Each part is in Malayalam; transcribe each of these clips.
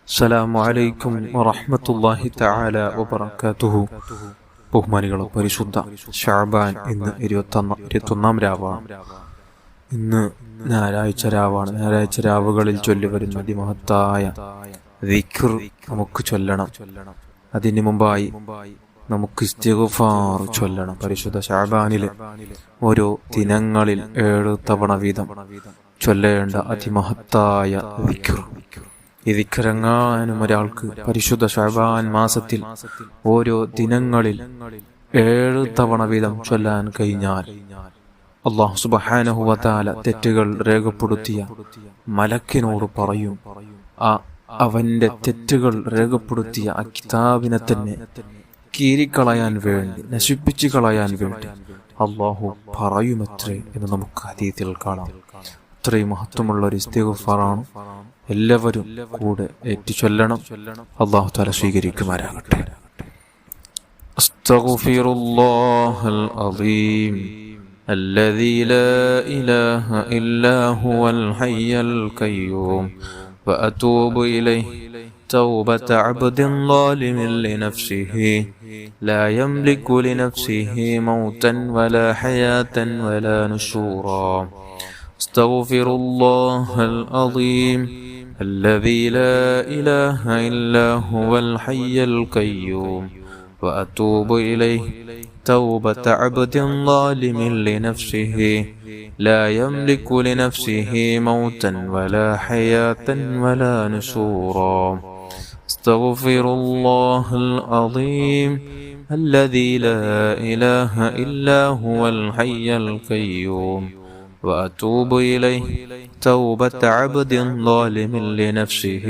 അസ്സലാമു അലൈക്കും വറഹ്മത്തുള്ളാഹി തആല വബറകാതുഹു. ബഹുമാനികളെ, പരിശുദ്ധ ശഅബാൻ ഇന്ന് 21 രാവാണ്. ഇന്ന് ഞായറാഴ്ച രാവാണ്. ഞായറാഴ്ച രാവുകളിൽ ചൊല്ലിവരുന്ന അതിമഹത്തായ ദിക്ർ നമുക്ക് ചൊല്ലണം. അതിന് മുമ്പായി നമുക്ക് ഇസ്തിഗ്ഫാർ ചൊല്ലണം. പരിശുദ്ധ ശഅബാനിലെ ഓരോ ദിനങ്ങളിൽ 7 തവണ വീതം ചൊല്ലേണ്ട അതിമഹത്തായ ദിക്ർ. ഈ ദിക്റെങ്ങാനും ഒരാൾക്ക് പരിശുദ്ധ ശഅബാൻ മാസത്തിൽ ഓരോ ദിനങ്ങളിൽ 7 തവണ വീതം ചൊല്ലാൻ കഴിഞ്ഞാൽ അല്ലാഹു സുബ്ഹാനഹു വ തആല തെറ്റുകൾ രേഖപ്പെടുത്തിയ മലക്കിനോട് പറയും, അവന്റെ തെറ്റുകൾ രേഖപ്പെടുത്തിയ ആ കിതാബിനെ തന്നെ കീറിക്കളയാൻ വേണ്ടി, നശിപ്പിച്ചു കളയാൻ വേണ്ടി അല്ലാഹു പറയുമത്രേ എന്ന് നമുക്ക് ഹദീസിൽ കാണാം. അത്രയും മഹത്വമുള്ള ഒരു ഇസ്തിഗ്ഫാറാണ്. എല്ലാവരും കൂടെ ഏറ്റു ചൊല്ലണം. അല്ലാഹു തആല സ്വീകരിക്കുമാറാകട്ടെ. അസ്തഗ്ഫിറുല്ലാഹൽ അസീം الذي لا إله إلا هو الحي القيوم وأتوب إليه توبة عبد ظالم لنفسه لا يملك لنفسه موتا ولا حياة ولا نشورا استغفر الله العظيم الذي لا إله إلا هو الحي القيوم وأتوب إليه توبة عبد ظالم لنفسه لا يملك لنفسه موتا ولا حياة ولا نشورا استغفر الله العظيم الذي لا إله إلا هو الحي القيوم وأتوب إليه توبة عبد ظالم لنفسه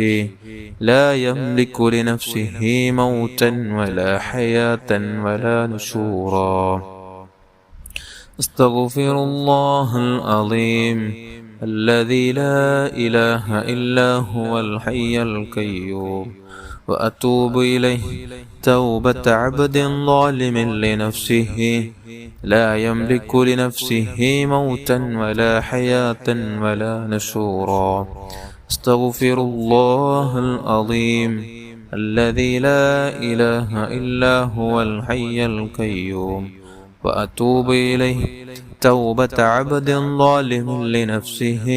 لا يملك لنفسه موتا ولا حياة ولا نشورا استغفر الله العظيم الذي لا إله إلا هو الحي القيوم وأتوب إليه توبة عبد ظالم لنفسه لا يملك لنفسه موتا ولا حياة ولا نشورا استغفر الله العظيم الذي لا إله إلا هو الحي القيوم وأتوب إليه توبة عبد ظالم لنفسه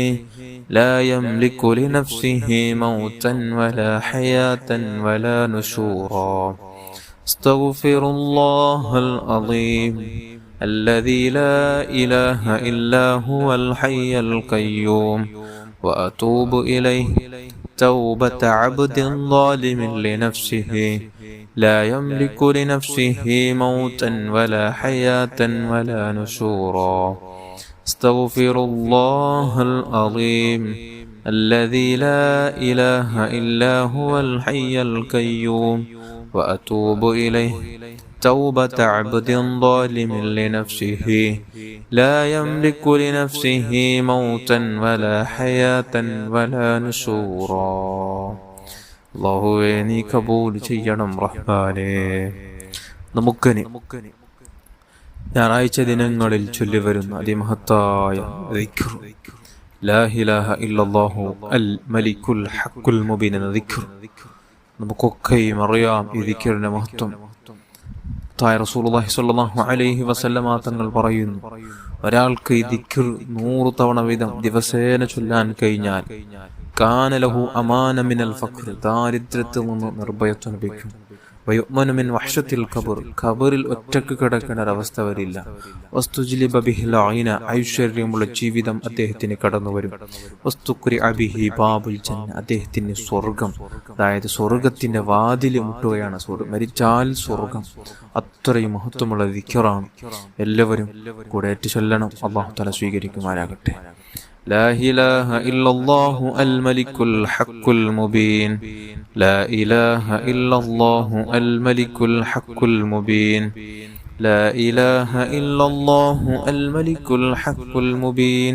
لا يملك لنفسه موتا ولا حياة ولا نشورا استغفر الله العظيم الذي لا إله إلا هو الحي القيوم وأتوب إليه توبة عبد ظالم لنفسه لا يملك لنفسه موتا ولا حياة ولا نشورا استغفر الله العظيم الذي لا إله إلا هو الحي القيوم وأتوب إليه توبة عبد ظالم لنفسه لا يملك لنفسه موتا ولا حياة ولا نشورا അല്ലാഹുവേ, നീ കബൂൽ ചെയ്യണം റഹ്മാനേ. നമുക്കനി ഞായറാഴ്ച ദിനങ്ങളിൽ ചൊല്ലിവരുന്ന അതിമഹത്തായ ദിക്ർ, ലാ ഇലാഹ ഇല്ലല്ലാഹു അൽ മലിക്കുൽ ഹഖുൽ മുബീൻ എന്ന ദിക്ർ. നമുക്കൊക്കെയും അറിയാം ഈ ദിക്റിന്റെ മഹത്വം. റസൂലുള്ളാഹി സ്വല്ലല്ലാഹു അലൈഹി വസല്ലമ തങ്ങൾ പറയുന്നു, ഒരാൾക്ക് ഈ ദിക്ർ 100 തവണ വീതം ദിവസേന ചൊല്ലാൻ കഴിഞ്ഞാൽ കാന ലഹു അമാന മിനൽ ഫഖർ, ദാരിദ്ര്യത്തിൽ നിന്ന് നിർഭയത്വം ലഭിക്കും. വയുഅ്മനു മിൻ വഹ്ശത്തിൽ ഖബർ, ഖബറിൽ ഒറ്റക്ക് കിടക്കേണ്ട ഒരവസ്ഥ വരില്ല. വസ്തുജ്ലിബ ബിഹിൽ ഐന, ഐശ്വര്യമുള്ള ജീവിതം അദ്ദേഹത്തിന് കടന്നു വരും. വസ്തുക്രി അബിഹി ബാബുൽ ജന്ന, അദ്ദേഹത്തിന് സ്വർഗം, അതായത് സ്വർഗത്തിന്റെ വാതില് മുട്ടുകയാണ്. മരിച്ചാൽ സ്വർഗം. അത്രയും മഹത്വമുള്ള ദിക്റാണ്. എല്ലാവരും കൂടെ ഏറ്റു ചൊല്ലണം. അല്ലാഹു തആല സ്വീകരിക്കുമാറാകട്ടെ. لا إله إلا الله الملك الحق المبين لا إله إلا الله الملك الحق المبين لا إله إلا الله الملك الحق المبين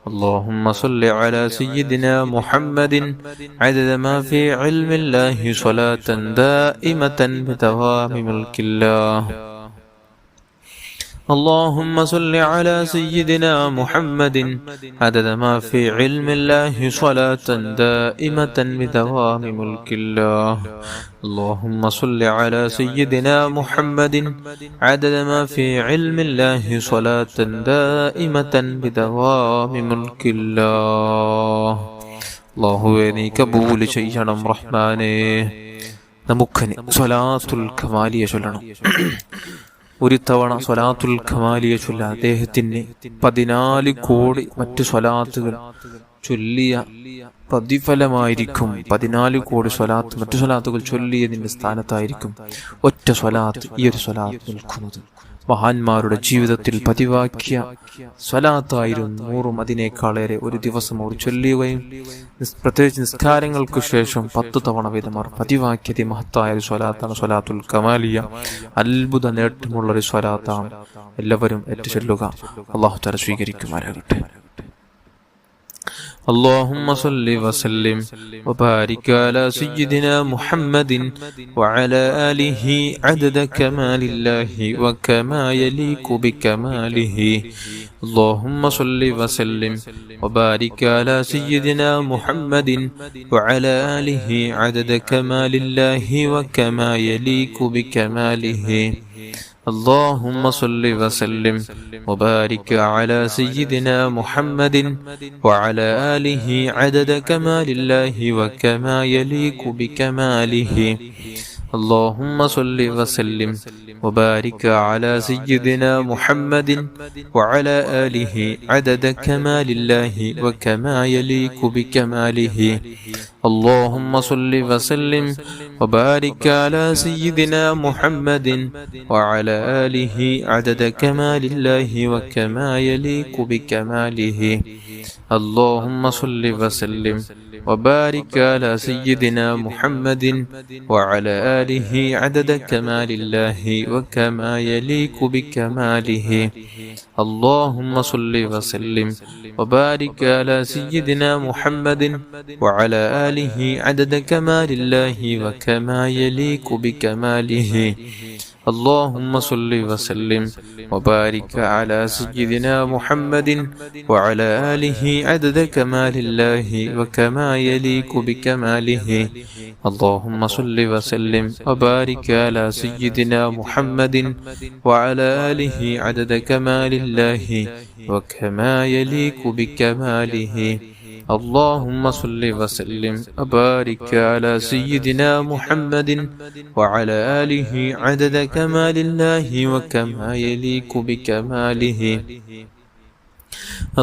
اللهم صل على سيدنا محمد عدد ما في علم الله صلاة دائمة بدوام ملك الله. اللهم صل على سيدنا محمد عدد ما في علم الله صلاة دائمة بدوام ملك الله. اللهم صل على سيدنا محمد عدد ما في علم الله صلاة دائمة بدوام ملك الله. അല്ലാഹുവേ നീ കബൂൽ ചെയ്യണം റഹ്മാനേ. നമുക്കനി സ്വലാത്തുൽ കമാലിയ ചൊല്ലണം. ഒരു തവണ സ്വലാത്തുൽ കമാലിയ ചൊല്ല അദ്ദേഹത്തിന് 14 കോടി മറ്റു സ്വലാത്തുകൾ ചൊല്ലിയ പ്രതിഫലമായിരിക്കും. 14 കോടി സ്വലാത്ത് മറ്റു സ്വലാത്തുകൾ ചൊല്ലിയതിന്റെ സ്ഥാനത്തായിരിക്കും ഒറ്റ സ്വലാത്ത്, ഈ ഒരു സ്വലാത്ത് നിൽക്കുന്നത്. മഹാന്മാരുടെ ജീവിതത്തിൽ പതിവാക്കിയ സ്വലാത്തായിരുന്നു 100. അതിനേക്കാളേറെ ഒരു ദിവസം അവർ ചൊല്ലുകയും പ്രത്യേകിച്ച് നിസ്കാരങ്ങൾക്ക് ശേഷം 10 തവണ വീതം അവർ പതിവാക്കിയത് മഹത്തായ ഒരു സ്വലാത്താണ് സ്വലാത്തുൽ കമാലിയ. അത്ഭുത നേട്ടമുള്ളൊരു സ്വലാത്താണ്. എല്ലാവരും ഏറ്റുചൊല്ലുക. അല്ലാഹു തആല സ്വീകരിക്കുമാറാകട്ടെ. اللهم صل وسلم وبارك على سيدنا محمد وعلى آله عدد كمال الله وكما يليق بكماله. اللهم صل وسلم وبارك على سيدنا محمد وعلى آله عدد كمال الله وكما يليق بكماله. اللهم صل وسلم وبارك على سيدنا محمد وعلى آله عدد كمال الله وكما يليق بكماله. اللهم صل وسلم وبارك على سيدنا محمد وعلى آله عدد كمال الله وكما يليق بكماله. اللهم صل وسلم وبارك على سيدنا محمد وعلى آله عدد كمال الله وكما يليق بكماله. اللهم صل وسلم وبارك على سيدنا محمد وعلى آله عدد كمال الله وكما يليق بكماله. اللهم صل وسلم وبارك على سيدنا محمد وعلى آله عدد كمال الله وكما يليق بكماله. اللهم صل وسلم وبارك على سيدنا محمد وعلى آله عدد كمال الله وكما يليق بكماله. اللهم صل وسلم وبارك على سيدنا محمد وعلى آله عدد كمال الله وكما يليق بكماله. اللهم صل وسلم وبارك على سيدنا محمد وعلى آله عدد كمال الله وكما يليق بكماله.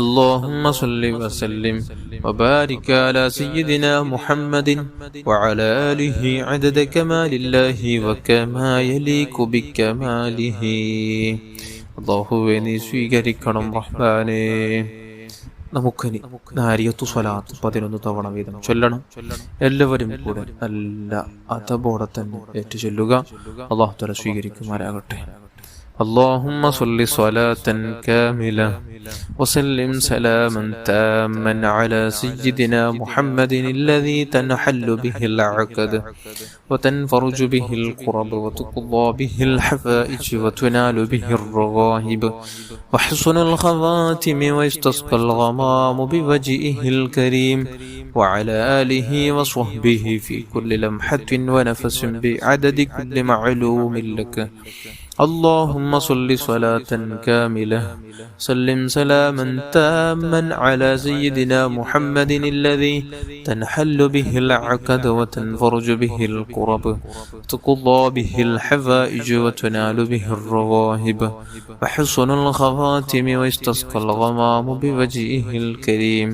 اللهم صل وسلم وبارك على سيدنا محمد وعلى آله عدد كمال الله وكما يليق بكماله. അല്ലാഹുവേ നീ സ്വീകരിക്കണം റഹ്മാനേ. നമുക്കനി നാരിയത്തു സ്വലാത്ത് 11 തവണ വീതം ചൊല്ലണം. എല്ലാവരും കൂടെ നല്ല അതബോടെ തന്നെ ഏറ്റുചൊല്ലുക. അല്ലാഹു തആല സ്വീകരിക്കുമാറാകട്ടെ. اللهم صل صلاة كاملة وسلم سلاما تاما على سيدنا محمد الذي تنحل به العقد وتنفرج به الكرب وتقضى به الحفائج وتنال به الرغائب وحسن الخواتم ويستسقى الغمام بوجهه الكريم وعلى آله وصحبه في كل لمحة ونفس بعدد كل معلوم لك. اللهم صل صلاة كاملة سلم سلاما تاما على سيدنا محمد الذي تنحل به العقد وتنفرج به الكرب وتقضى به الحوائج وتنال به الرغائب وحسن الخواتم ويستسقى الغمام بوجهه الكريم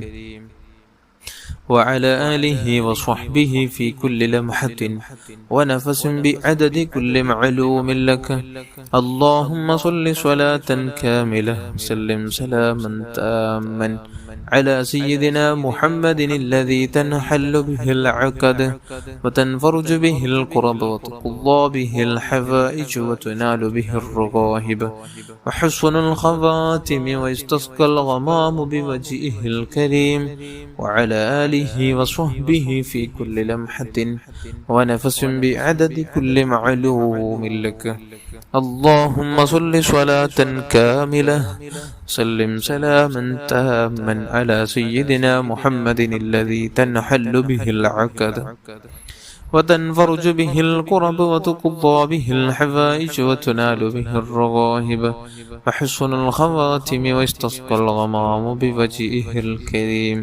وعلى آله وصحبه في كل لمحة ونفس بعدد كل معلوم لك. اللهم صل صلاة كاملة سلم سلاما تاما على سيدنا محمد الذي تنحل به العقد وتنفرج به الكرب وتقضى به الحوائج وتنال به الرغائب وحسن الخواتم ويستسقى الغمام بوجهه الكريم وعلى آله وصحبه في كل لمحة ونفس بعدد كل معلوم لك. اللهم صل صلاة كاملة سلم سلاما تاما على سيدنا محمد الذي تنحل به العقد وتنفرج به الكرب وتقضى به الحوائج وتنال به الرغائب وحسن الخواتم ويستسقى الغمام بوجهه الكريم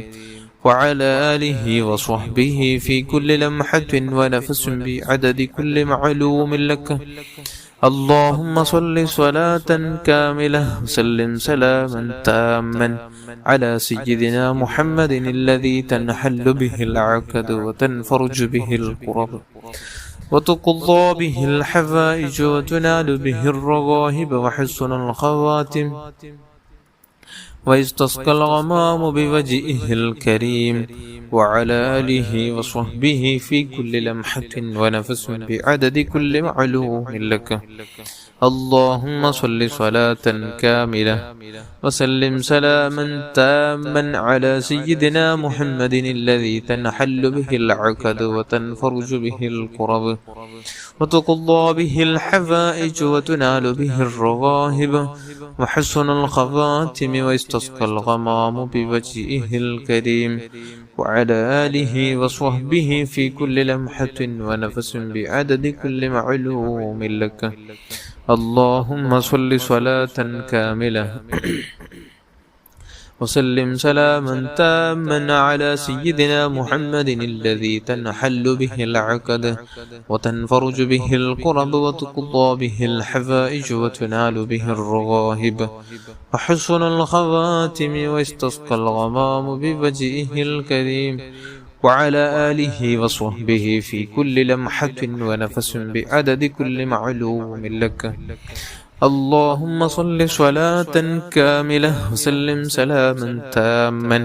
وعلى آله وصحبه في كل لمحة ونفس بعدد كل معلوم لك. اللهم صل صلاة كاملة وسلم سلاما تاما على سيدنا محمد الذي تنحل به العقد وتنفرج به الكرب وتقضى به الحوائج وتنال به الرغائب وحسن الخواتم ويستسقى الغمام بوجهه الكريم وعلى آله وصحبه في كل لمحة ونفس بعدد كل معلوم لك. اللهم صل صلاة كاملة وسلم سلاما تاما على سيدنا محمد الذي تنحل به العقد وتنفرج به الكرب وتقضى به الحوائج وتنال به الرغائب وحسن الخواتم ويستسقى الغمام بوجهه الكريم وعلى آله وصحبه في كل لمحة ونفس بعدد كل معلوم لك. اللهم صل صلاة كاملة وسلم سلاما تاما على سيدنا محمد الذي تنحل به العقد وتنفرج به الكرب وتقضى به الحوائج وتنال به الرغائب وحسن الخواتم ويستسقى الغمام بوجهه الكريم وعلى آله وصحبه في كل لمحة ونفس بعدد كل معلوم لك. اللهم صل صلاة كاملة وسلم سلاما تاما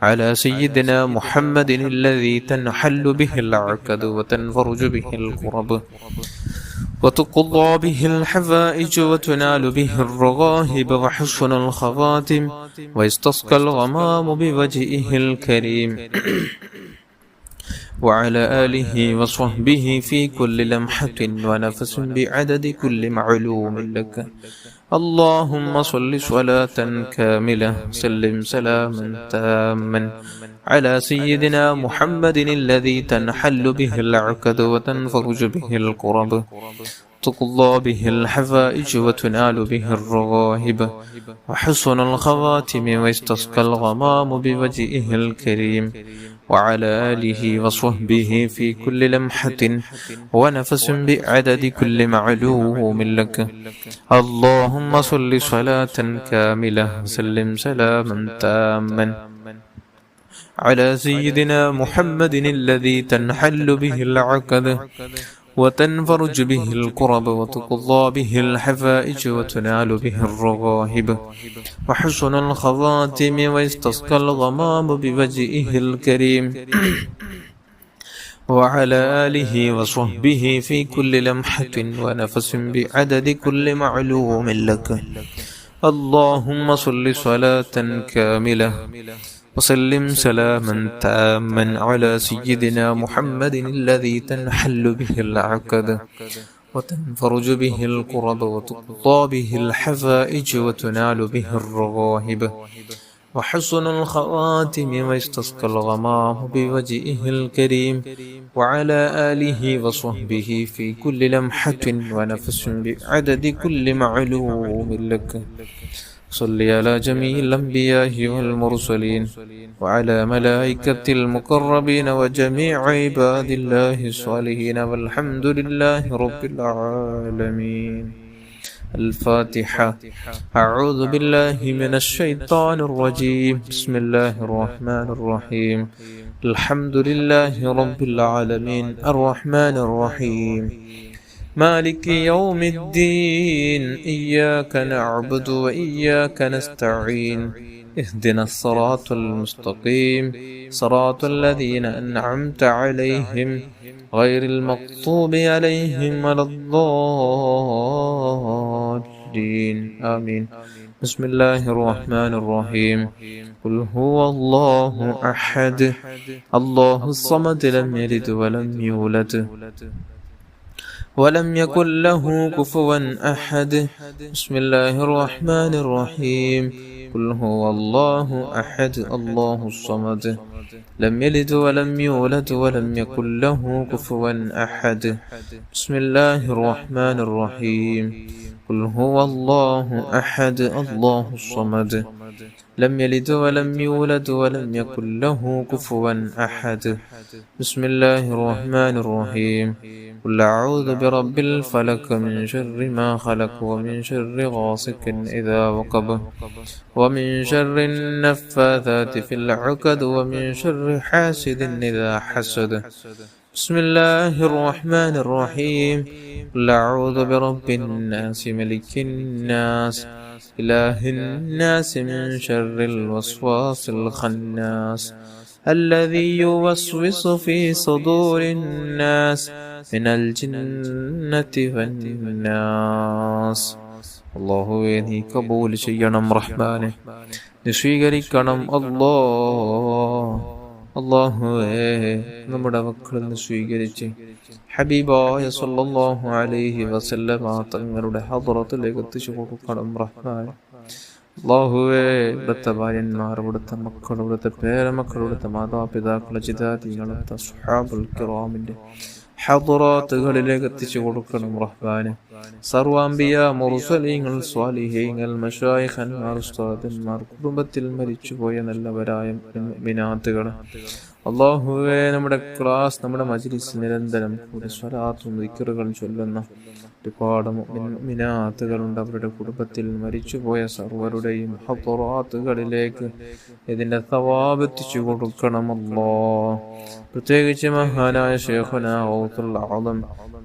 على سيدنا محمد الذي تنحل به العقد وتنفرج به الكرب وتقضى به الحوائج وتنال به الرغائب وحسن الخواتم ويستسقى الغمام بوجهه الكريم وعلى آله وصحبه في كل لمحة ونفس بعدد كل معلوم لك. اللهم صل صلاة كاملة سلم سلاما تاما على سيدنا محمد الذي تنحل به العقد وتنفرج به الكرب تقضى به الحوائج وتنال به الرغائب وحسن الخواتم ويستسقى الغمام بوجهه الكريم وعلى آله وصحبه في كل لمحة ونفس بعدد كل معلوم لك. اللهم صل صلاة كاملة وسلم سلاما تاما على سيدنا محمد الذي تنحل به العقد وتنفرج به الكرب وتقضى به الحوائج وتنال به الرغائب وحسن الخواتم ويستسقى الغمام بوجهه الكريم وعلى آله وصحبه في كل لمحة ونفس بعدد كل معلوم لك. اللهم صل صلاة كاملة وسلم سلاما تاما على سيدنا محمد الذي تنحل به العقد وتنفرج به الكرب وتقضى به الحوائج وتنال به الرغائب وحسن الخواتم ويستسقى الغمام بوجهه الكريم وعلى آله وصحبه في كل لمحة ونفس بعدد كل معلوم لك. صل على جميع الأنبياء والمرسلين وعلى ملائكة المقربين وجميع عباد الله الصالحين والحمد لله رب العالمين. الفاتحة. أعوذ بالله من الشيطان الرجيم. بسم الله الرحمن الرحيم. الحمد لله رب العالمين الرحمن الرحيم مالك يوم الدين إياك نعبد وإياك نستعين اهدنا الصراط المستقيم صراط الذين أنعمت عليهم غير المغضوب عليهم ولا الضالين آمين. بسم الله الرحمن الرحيم. قل هو الله أحد الله الصمد لم يلد ولم يولد ولم يكن له كفوا أحد. بسم الله الرحمن الرحيم. قل هو الله أحد الله الصمد لم يلد ولم يولد ولم يكن له كفوا أحد. بسم الله الرحمن الرحيم. قل هو الله أحد الله الصمد لم يلد ولم يولد ولم يكن له كفوا أحد. بسم الله الرحمن الرحيم. قل أعوذ برب الفلق من شر ما خلق ومن شر غاسق إذا وقب ومن شر النفاثات في العقد ومن شر حاسد إذا حسد. بسم الله الرحمن الرحيم. قل أعوذ برب الناس ملك الناس إله الناس من شر الوسواس الخناس الذي يوسوس في صدور الناس من الجنة والناس. അല്ലാഹുവേ നീ കബൂൽ ചെയ്യണം റഹ്മാനെ, നീ സ്വീകരിക്കണം അല്ലാഹുവേ നമ്മുടെ മക്കളിൽ നിന്ന് സ്വീകരിച്ച് ഹബീബായ സല്ലല്ലാഹു അലൈഹി വസല്ലമ തങ്ങളുടെ ഹദ്റത്തിലേക്ക് എത്തിച്ചു കൊടുക്കണം റഹ്മാനെ. അല്ലാഹുവേ ഇവിടുത്തെ ഭാര്യന്മാർ, ഇവിടുത്തെ മക്കൾ, ഇവിടുത്തെ പേരമക്കൾ, ഇവിടുത്തെ മാതാപിതാക്കൾ, ജിദാദികളത്തെ സുഹാബുൽ കിറാമിന്റെ ഹദ്റാത്തുകളിലേക്ക് എത്തിച്ചു കൊടുക്കണം റഹ്മാനെ. സർവാംബിയ മുർസലീങ്ങൾ സ്വാലിഹീങ്ങൾ മശായിഖന്മാർ ഉസ്താദന്മാർ കുടുംബത്തിൽ മരിച്ചുപോയ നല്ലവരായ മുഅ്മിനാത്തുകൾ അല്ലാഹുവേ നമ്മുടെ ക്ലാസ് നമ്മുടെ മജ്ലിസ് നിരന്തരം കൂടെ സ്വലാത്തും ദിക്റുകൾ ചൊല്ലുന്ന ഒരുപാട് മുഅ്മിനാത്തുകളുണ്ട്. അവരുടെ കുടുംബത്തിൽ മരിച്ചുപോയ സർവരുടെയും ഹദ്റാത്തുകളിലേക്ക് ഇതിന്റെ സവാബ് എത്തിച്ചു കൊടുക്കണം അല്ലാഹ്. പ്രത്യേകിച്ച് മഹാനായ ശൈഖുനാ ഗൗസുൽ ആദം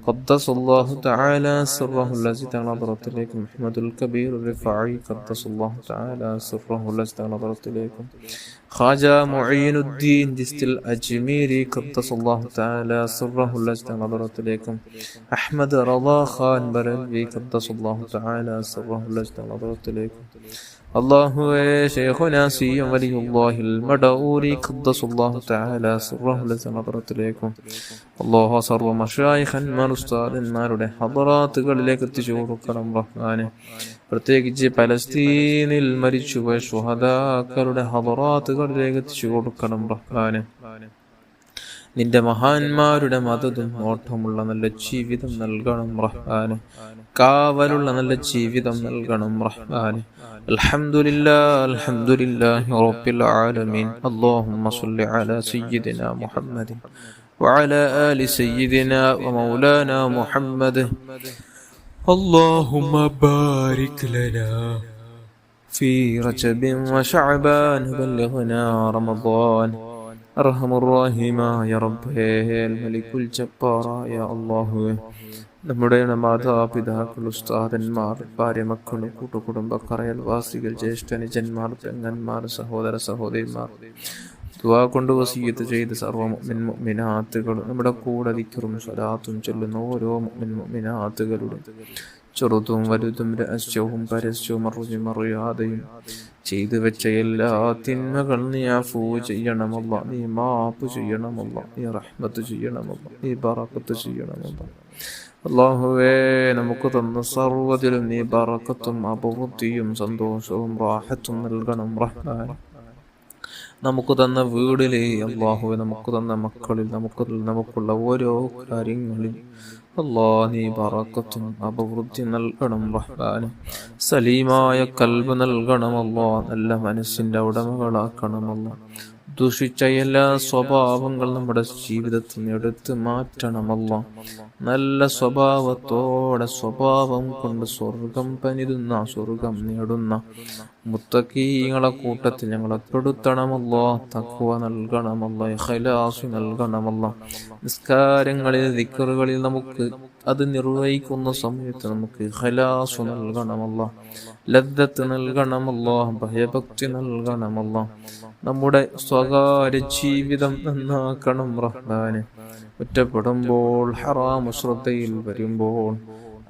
ഖദ്ദസല്ലാഹു തആല സിർറഹു അല്ലസി തഅലറത്തിലേക്ക് മുഹമ്മദുൽ കബീർ റിഫായി ഖദ്ദസല്ലാഹു തആല സിർറഹു അല്ലസി തഅലറത്തിലേക്ക് ഖാജ മുഈനുദ്ദീൻ ജിസ്തിൽ അജ്മീരി ഖദ്ദസല്ലാഹു തആല സിർറഹു അല്ലസി തഅലറത്തിലേക്ക് അഹ്മദ് റളാ ഖാൻ ബറൽവി ഖദ്ദസല്ലാഹു തആല സിർറഹു അല്ലസി തഅലറത്തിലേക്ക് അല്ലാഹുവേ ശൈഖുനാ സിയം വലിയുല്ലാഹിൽ മദഊരി ഖദ്ദസല്ലാഹു തആല സിർറഹു അല്ലസി തഅലറത്തിലേക്ക് അല്ലാഹു സർവ മശായിഖന്മാർ ഉസ്താദന്മാരുടെ ഹദ്റാത്തുകളിലേക്ക് എത്തിച്ചു കൊടുക്കണം റഹ്മാനെ. പ്രത്യേകിച്ച് പലസ്തീനിൽ മരിച്ചുപോയ ശുഹദാക്കളുടെ ഹദ്റാത്തുകളിലേക്ക് എത്തിച്ചു കൊടുക്കണം റഹ്മാനെ. നിന്റെ മഹാന്മാരുടെ മദതും ഓട്ടമുള്ള നല്ല ജീവിതം നൽകണം റഹ്മാനെ. കാവലുള്ള നല്ല ജീവിതം നൽകണം റഹ്മാനെ. അൽഹംദുലില്ലാഹി റബ്ബിൽ ആലമീൻ. അല്ലാഹുമ്മ സ്വല്ലി അലാ സയ്യിദിനാ മുഹമ്മദിൻ وعلى آل سيدنا ومولانا محمد. اللهم بارك لنا في رجب وشعبان بلغنا رمضان. أرحم الراحمين يا رب الملك الجبار يا الله. നമ്മുടെ മാതാപിതാക്കൾ, ഉസ്താദന്മാർ, ഭാര്യമക്കൾ, കൂട്ടുകുടുംബക്കാർ, അയൽവാസികൾ, ജ്യേഷ്ഠനുജന്മാർ, പെങ്ങന്മാർ, സഹോദര സഹോദരിമാർ, ദുആ കൊണ്ട് വസിയ്യത്ത് ചെയ്ത സർവ്വ മുഅ്മിൻ മുഅ്മിനാത്തുകൾ, നമ്മുടെ കൂടെ ദിക്റും സ്വലാത്തും ചൊല്ലുന്ന ഓരോ മുഅ്മിൻ മുഅ്മിനാത്തുകളുടെ ചെറുതും വലുതും രഹസ്യവും പരസ്യവും അറിയാതെയും ചെയ്തു വെച്ച എല്ലാ തിന്മകൾ നീ അഫൂ ചെയ്യണമല്ല, നീ മാപ്പ് ചെയ്യണമല്ല, നീ റഹ്മത്ത് ചെയ്യണമല്ല, നീ ബറക്കത്ത് ചെയ്യണമല്ല. അല്ലാഹുവേ നമുക്ക് തന്ന സർവ്വതിലും നീ ബറക്കത്തും അഭിവൃദ്ധിയും സന്തോഷവും റാഹത്തും നൽകണം റഹ്മാൻ. നമുക്ക് തന്ന വീടിലെ അല്ലാഹുവേ, നമുക്ക് തന്ന മക്കളിൽ, നമുക്കുള്ള ഓരോ കാര്യങ്ങളിൽ അല്ലാഹ് നീ ബറക്കത്തും അഭിവൃദ്ധി നൽകണം റഹ്മാൻ. സലീമായ കൽബ് നൽകണം അല്ലാഹ്. നല്ല മനസ്സിന്റെ ഉടമകളാക്കണം അല്ലാഹ്. ദുഷിച്ച എല്ലാ സ്വഭാവങ്ങൾ നമ്മുടെ ജീവിതത്തിൽ നിന്ന് എടുത്ത് മാറ്റണമല്ല. നല്ല സ്വഭാവത്തോടെ സ്വഭാവം കൊണ്ട് സ്വർഗം പനിതുന്ന, സ്വർഗം നേടുന്ന മുത്തഖീങ്ങളെ കൂട്ടത്തിൽ ഞങ്ങളെ പെടുത്തണമല്ലോ. തഖ്വ നൽകണമല്ലോ, ഇഖ്ലാസ് നൽകണമല്ലോ. നിസ്കാരങ്ങളിൽ ദിക്റുകളിൽ നമുക്ക് അത് നിർവഹിക്കുന്ന സമയത്ത് നമുക്ക് ഇഖ്ലാസ് നൽകണമല്ലോ, ലദ്ദത്ത് നൽകണമല്ലോ, ഭയഭക്തി നൽകണമല്ലോ. നമ്മുടെ സ്വകാര്യ ജീവിതം നന്നാക്കണം റഹ്മാനെ. ഒറ്റപ്പെടുമ്പോൾ, ഹറാമു ശ്രദ്ധയിൽ വരുമ്പോൾ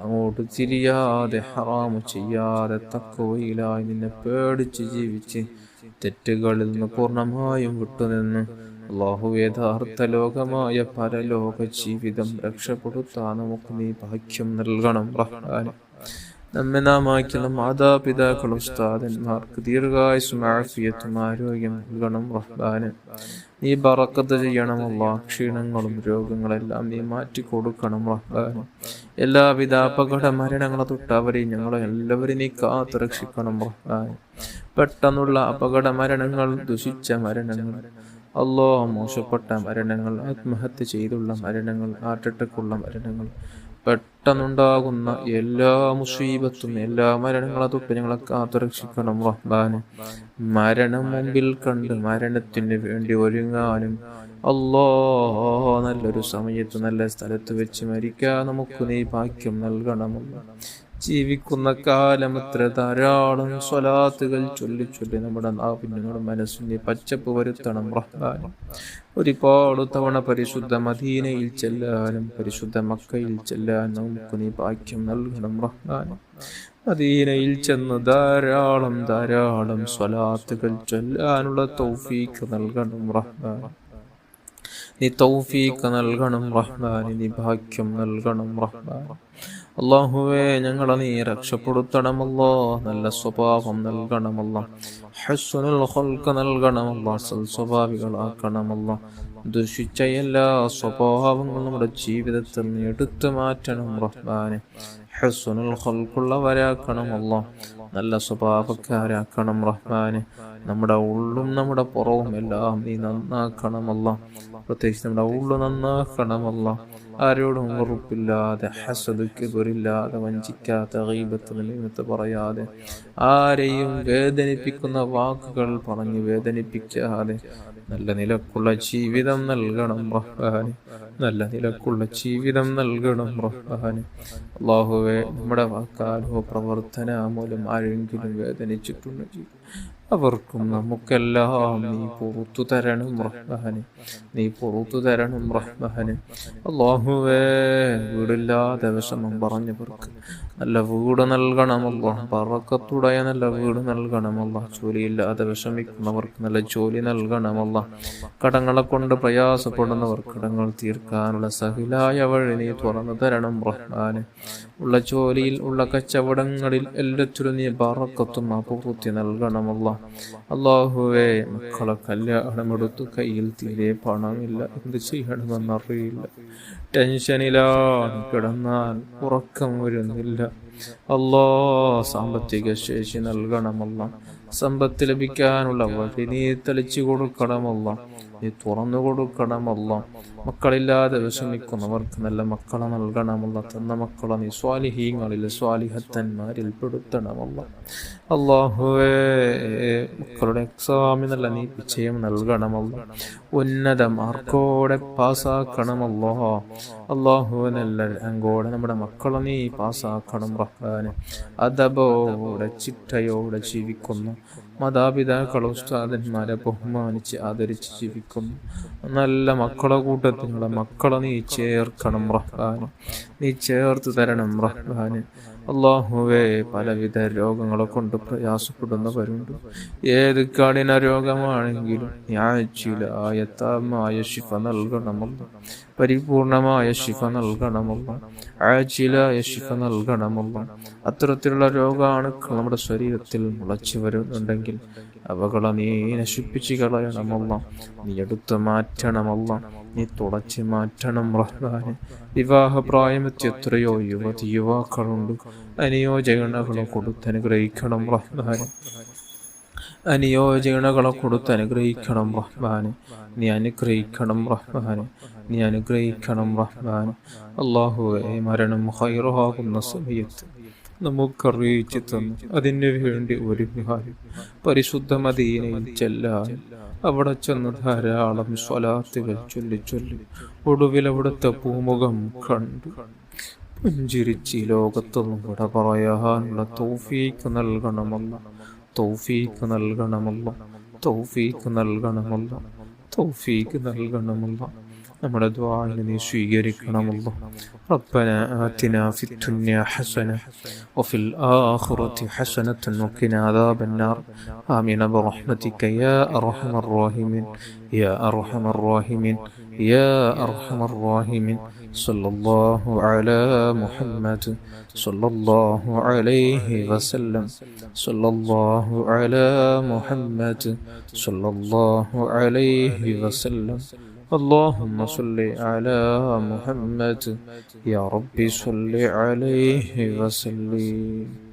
അങ്ങോട്ട് തിരിയാതെ, ഹറാമു ചെയ്യാതെ, തഖ്വയിലായി നിന്നെ പേടിച്ച് ജീവിച്ച് തെറ്റുകളിൽ നിന്ന് പൂർണ്ണമായും വിട്ടുനിന്ന് അല്ലാഹു യഥാർത്ഥ ലോകമായ പരലോക ജീവിതം രക്ഷപ്പെടുത്താൻ നമുക്ക് നീ ഭാഗ്യം നൽകണം റഹ്മാനെ. നമ്മെ നാമാക്കിയുള്ള മാതാപിതാക്കൾ, ഉസ്താദന്മാർക്ക് ദീർഘായുസ്സും ആഫിയത്തും ആരോഗ്യം നൽകണം റഹ്മാനെ. നീ ബറക്കത്ത് ചെയ്യണം അല്ലാഹ്. ക്ഷീണങ്ങളും രോഗങ്ങളെല്ലാം നീ മാറ്റിക്കൊടുക്കണം റഹ്മാനെ. എല്ലാവിധ അപകട മരണങ്ങളെ തൊട്ട് അവരെയും ഞങ്ങളെ എല്ലാവരും നീ കാത്തു രക്ഷിക്കണം റഹ്മാനെ. പെട്ടെന്നുള്ള അപകട മരണങ്ങൾ, ദുഷിച്ച മരണങ്ങൾ, അല്ലാഹ് മോശപ്പെട്ട മരണങ്ങൾ, ആത്മഹത്യ ചെയ്തുള്ള മരണങ്ങൾ, ഹാർട്ട് അറ്റാക്കുള്ള മരണങ്ങൾ, പെട്ടെന്നുണ്ടാകുന്ന എല്ലാ മുസീബത്തും, എല്ലാ മരണങ്ങളെ തൊട്ട് ഞങ്ങളെ കാത്തുരക്ഷിക്കണം റഹ്മാനെ. മരണം മുമ്പിൽ കണ്ട് മരണത്തിന് വേണ്ടി ഒരുങ്ങാനും അല്ലാഹ് നല്ലൊരു സമയത്ത് നല്ല സ്ഥലത്ത് വെച്ച് മരിക്കാൻ നമുക്ക് നീ ഭാഗ്യം നൽകണമല്ലോ. ജീവിക്കുന്ന കാലം എത്ര ധാരാളം സ്വലാത്തുകൾ ചൊല്ലി ചൊല്ലി നമ്മുടെ നാവിന്, നമ്മുടെ മനസ്സിനെ പച്ചപ്പ് വരുത്തണം റഹ്മാൻ. ഒരുപാട് തവണ പരിശുദ്ധ മദീനയിൽ ചെല്ലാനും പരിശുദ്ധ മക്കയിൽ ചെല്ലാനും നമുക്ക് നീ ഭാഗ്യം നൽകണം റഹ്മാൻ. മദീനയിൽ ചെന്ന് ധാരാളം ധാരാളം സ്വലാത്തുകൾ ചൊല്ലാനുള്ള തൗഫീഖ് നൽകണം റഹ്മാൻ. നീ തൗഫീഖ് നൽകണം റഹ്മാൻ. നീ ഭാഗ്യം നൽകണം റഹ്മാൻ. അല്ലാഹുവേ, ഞങ്ങളെ നീ രക്ഷപ്പെടുത്തണമല്ലോ. നല്ല സ്വഭാവം നൽകണമല്ലോ, ഹസ്നുൽ ഖൽഖ് നൽകണമല്ലോ, സൽസ്വഭാവികളാക്കണമല്ലോ. ദുഷിച്ച എല്ലാ സ്വഭാവങ്ങളും നമ്മുടെ ജീവിതത്തിൽ നീ എടുത്തു മാറ്റണം റഹ്മാനെ. ഹസ്നുൽ ഖൽഖുള്ളവരാക്കണമല്ലോ, നല്ല സ്വഭാവക്കാരാക്കണം റഹ്മാനെ. നമ്മുടെ ഉള്ളും നമ്മുടെ പുറവും എല്ലാം നീ നന്നാക്കണമല്ലോ. പ്രത്യേകിച്ച് നമ്മുടെ ഉള്ളു നന്നാക്കണമല്ലോ. ആരോടും വെറുപ്പില്ലാതെ, ഹസദ് കിബറില്ലാതെ, വഞ്ചിക്കാത്ത, ഗീബത്ത് നമീമത്ത് പറയാതെ, ആരെയും വേദനിപ്പിക്കുന്ന വാക്കുകൾ പറഞ്ഞ് വേദനിപ്പിക്കാതെ നല്ല നിലക്കുള്ള ജീവിതം നൽകണം റഹ്മാനെ. നല്ല നിലക്കുള്ള ജീവിതം നൽകണം റഹ്മാനെ. അല്ലാഹുവേ, നമ്മുടെ വാക്കാലോ പ്രവർത്തന മൂലം ആരെങ്കിലും വേദനിച്ചിട്ടുണ്ടെങ്കിൽ അവർക്കും നമുക്കെല്ലാം നീ പുറത്തു തരണം റഹ്മാനെ. നീ പുറത്തു തരണം റഹ്മാനെ. അല്ലാഹുവേ, വീടില്ലാതെ വിഷമം പറഞ്ഞവർക്ക് നല്ല വീട് നൽകണമല്ലോ. ബറക്കത്തുടയ നല്ല വീട് നൽകണമല്ലോ. ജോലിയില്ലാതെ വിഷമിക്കുന്നവർക്ക് നല്ല ജോലി നൽകണമല്ലോ. കടങ്ങളെ കൊണ്ട് പ്രയാസപ്പെടുന്നവർ കടങ്ങൾ തീർക്കാനുള്ള സഹിലായ വഴി നീ തുറന്നു തരണം റഹ്മാനെ. ഉള്ള ജോലിയിൽ, ഉള്ള കച്ചവടങ്ങളിൽ എല്ലാത്തിലും നീ ബറക്കത്തും അപൂർത്തി നൽകണമല്ലോ. അല്ലാഹുവേ, മക്കളെ കല്യാണമെടുത്തു കയ്യിൽ തീരെ പണമില്ല, എന്ത് ചെയ്യണമെന്നറിയില്ല, ടെൻഷനിലാണ്, കിടന്നാൽ ഉറക്കം വരുന്നില്ല. അല്ലാ, സാമ്പത്തിക ശേഷി നൽകണമല്ല. സമ്പത്ത് ലഭിക്കാനുള്ള വഴി നീ തെളിച്ചു കൊടുക്കണമല്ല, നീ തുറന്നു കൊടുക്കണമല്ല. മക്കളില്ലാതെ വിഷമിക്കുന്നവർക്ക് നല്ല മക്കളെ നൽകണമല്ല. തന്ന മക്കളെ നീ സ്വാലിഹീങ്ങളിൽ, സ്വാലിഹത്തന്മാരിൽ പെടുത്തണമല്ല. അല്ലാഹുവേ, മക്കളുടെ എക്സാമിൽ നല്ല നീ വിജയം നൽകണമല്ല. ഉന്നത മാർക്കോടെ പാസ്സാക്കണമല്ലോ. അല്ലാഹുവേ, നല്ല റാങ്കോടെ നമ്മുടെ മക്കളെ നീ പാസ്സാക്കണം റഹ്മാനെ. അദബോടെ ചിട്ടയോടെ ജീവിക്കുന്നു, മാതാപിതാക്കളെ ഉസ്താദന്മാരെ ബഹുമാനിച്ച് ആദരിച്ച് ജീവിക്കുന്നു നല്ല മക്കളെ കൂട്ടത്തിലുള്ള മക്കളെ നീ ചേർക്കണം റഹ്മാനെ. നീ ചേർത്ത് തരണം റഹ്മാനെ. അല്ലാഹുവേ, പലവിധ രോഗങ്ങളെ കൊണ്ട് പ്രയാസപ്പെടുന്നവരുണ്ട്. ഏത് കഠിന രോഗമാണെങ്കിലും ആജിലായ ശിഫ നൽകണമല്ല, പരിപൂർണമായ ശിഫ നൽകണമല്ല, ആജിലായ ശിഫ നൽകണമല്ല. അത്തരത്തിലുള്ള രോഗാണുക്കൾ നമ്മുടെ ശരീരത്തിൽ മുളച്ചു വരുന്നുണ്ടെങ്കിൽ അവകളെ നീ നശിപ്പിച്ച് കളയണമല്ല, നീ എടുത്തു മാറ്റണമല്ല, നീ തുടച്ചു മാറ്റണം റഹ്മാനെ. വിവാഹപ്രായമെത്തി എത്രയോ യുവാക്കളുണ്ട്. അനുയോജനകളെ കൊടുത്തനുഗ്രഹിക്കണം റഹ്മാനെ. അനുയോജനകളെ കൊടുത്തനുഗ്രഹിക്കണം റഹ്മാനെ. നീ അനുഗ്രഹിക്കണം റഹ്മാനെ. നീ അനുഗ്രഹിക്കണം റഹ്മാനെ. അല്ലാഹുവേ, മരണം ഖൈറാകുന്ന സമയത്ത് നമുക്കറിയിച്ചു തന്നു. അതിനു വേണ്ടി ഒരുങ്ങാനും പരിശുദ്ധ മദീനയിൽ ചെല്ലാൻ അവിടെ ചെന്ന് ധാരാളം സ്വലാത്തുകൾ ചൊല്ലി ഒടുവിൽ അവിടുത്തെ പൂമുഖം കണ്ടു പുഞ്ചിരിച്ച് ലോകത്തൊന്നും ഇവിടെ പറയാനുള്ള തൗഫീക്ക് നൽകണമല്ല, തൗഫീക്ക് നൽകണമല്ല, തൗഫീക്ക് നൽകണമല്ല, തൗഫീക്ക് നൽകണമല്ല. നമ്മുടെ ദുആഇനെ നീ സ്വീകരിക്കണമല്ല. റബ്ബനാ ആതിനാ ഫിദ്ദുനിയ ഹസന വഫിൽ ആഖിറതി ഹസനതൻ വഖിനാ അദാബന്നാർ. ആമീൻ ബിറഹ്മതിക യാ അർഹമർ റഹീമീൻ യാ അർഹമർ റഹീമീൻ യാ അർഹമർ റഹീമീൻ. സല്ലല്ലാഹു അലാ മുഹമ്മദ് സല്ലല്ലാഹു അലൈഹി വസല്ലം. സല്ലല്ലാഹു അലാ മുഹമ്മദ് സല്ലല്ലാഹു അലൈഹി വസല്ലം. اللهم صل على محمد يا رب صل عليه وسلم.